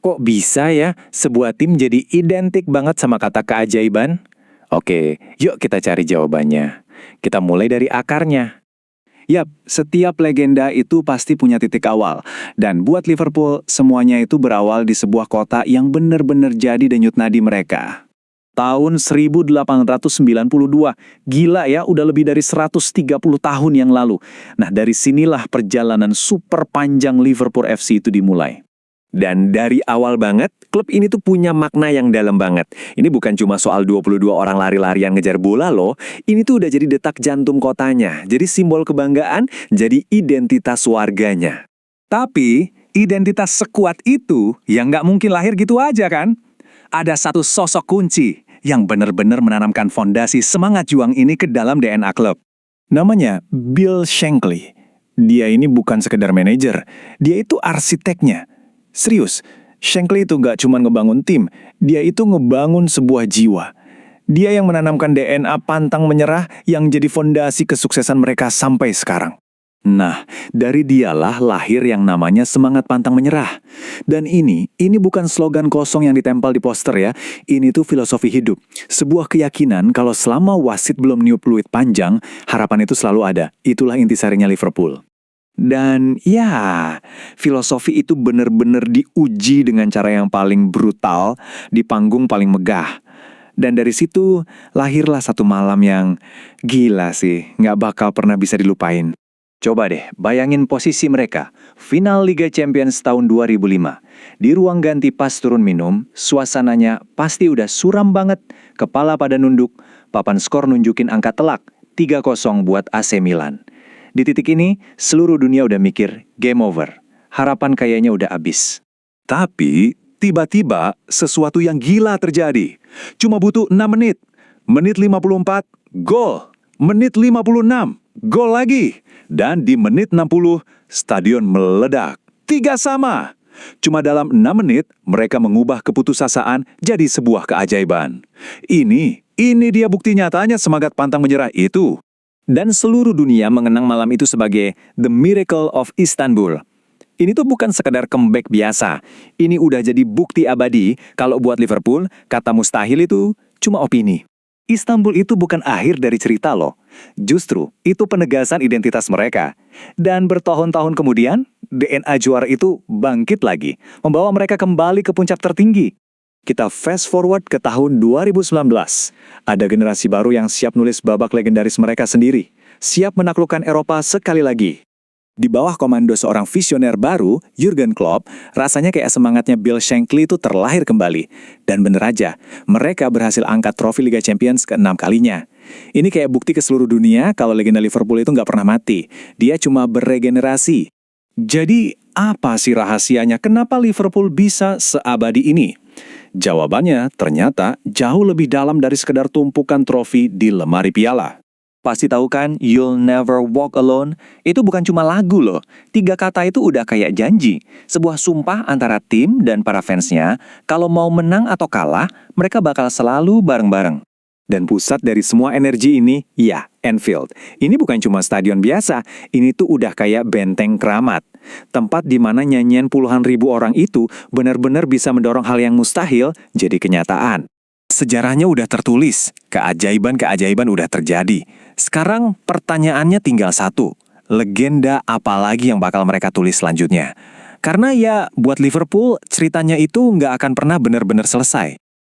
Kok bisa ya sebuah tim jadi identik banget sama kata keajaiban? Oke, yuk kita cari jawabannya. Kita mulai dari akarnya. Yap, setiap legenda itu pasti punya titik awal. Dan buat Liverpool, semuanya itu berawal di sebuah kota yang benar-benar jadi denyut nadi mereka. Tahun 1892, gila ya, udah lebih dari 130 tahun yang lalu. Nah, dari sinilah perjalanan super panjang Liverpool FC itu dimulai. Dan dari awal banget, klub ini tuh punya makna yang dalam banget. Ini bukan cuma soal 22 orang lari-larian ngejar bola loh. Ini tuh udah jadi detak jantung kotanya. Jadi simbol kebanggaan, jadi identitas warganya. Tapi, identitas sekuat itu yang nggak mungkin lahir gitu aja kan? Ada satu sosok kunci yang benar-benar menanamkan fondasi semangat juang ini ke dalam DNA klub. Namanya Bill Shankly. Dia ini bukan sekedar manajer, dia itu arsiteknya. Serius, Shankly itu nggak cuma ngebangun tim, dia itu ngebangun sebuah jiwa. Dia yang menanamkan DNA pantang menyerah yang jadi fondasi kesuksesan mereka sampai sekarang. Nah, dari dialah lahir yang namanya semangat pantang menyerah. Dan ini bukan slogan kosong yang ditempel di poster ya. Ini tuh filosofi hidup. Sebuah keyakinan kalau selama wasit belum niup peluit panjang, harapan itu selalu ada. Itulah intisarinya Liverpool. Dan ya, filosofi itu benar-benar diuji dengan cara yang paling brutal, di panggung paling megah. Dan dari situ lahirlah satu malam yang gila sih, nggak bakal pernah bisa dilupain. Coba deh, bayangin posisi mereka, final Liga Champions tahun 2005. Di ruang ganti pas turun minum, suasananya pasti udah suram banget, kepala pada nunduk, papan skor nunjukin angka telak, 3-0 buat AC Milan. Di titik ini, seluruh dunia udah mikir, game over. Harapan kayaknya udah habis. Tapi, tiba-tiba sesuatu yang gila terjadi. Cuma butuh 6 menit. Menit 54, gol. Menit 56, gol lagi. Dan di menit 60, stadion meledak. 3-3. Cuma dalam 6 menit, mereka mengubah keputusasaan jadi sebuah keajaiban. Ini dia bukti nyatanya semangat pantang menyerah itu. Dan seluruh dunia mengenang malam itu sebagai The Miracle of Istanbul. Ini tuh bukan sekedar comeback biasa. Ini udah jadi bukti abadi kalau buat Liverpool, kata mustahil itu cuma opini. Istanbul itu bukan akhir dari cerita loh. Justru itu penegasan identitas mereka. Dan bertahun-tahun kemudian, DNA juara itu bangkit lagi, membawa mereka kembali ke puncak tertinggi. Kita fast forward ke tahun 2019. Ada generasi baru yang siap nulis babak legendaris mereka sendiri. Siap menaklukkan Eropa sekali lagi. Di bawah komando seorang visioner baru, Jurgen Klopp, rasanya kayak semangatnya Bill Shankly itu terlahir kembali. Dan bener aja, mereka berhasil angkat trofi Liga Champions ke-6 kalinya. Ini kayak bukti ke seluruh dunia kalau legenda Liverpool itu nggak pernah mati. Dia cuma beregenerasi. Jadi, apa sih rahasianya kenapa Liverpool bisa seabadi ini? Jawabannya ternyata jauh lebih dalam dari sekedar tumpukan trofi di lemari piala. Pasti tahu kan, You'll Never Walk Alone? Itu bukan cuma lagu loh. 3 kata itu udah kayak janji. Sebuah sumpah antara tim dan para fansnya, kalau mau menang atau kalah, mereka bakal selalu bareng-bareng. Dan pusat dari semua energi ini, ya, Anfield. Ini bukan cuma stadion biasa, ini tuh udah kayak benteng keramat. Tempat di mana nyanyian puluhan ribu orang itu benar-benar bisa mendorong hal yang mustahil jadi kenyataan. Sejarahnya udah tertulis, keajaiban-keajaiban udah terjadi. Sekarang pertanyaannya tinggal satu, legenda apa lagi yang bakal mereka tulis selanjutnya? Karena ya, buat Liverpool, ceritanya itu nggak akan pernah benar-benar selesai.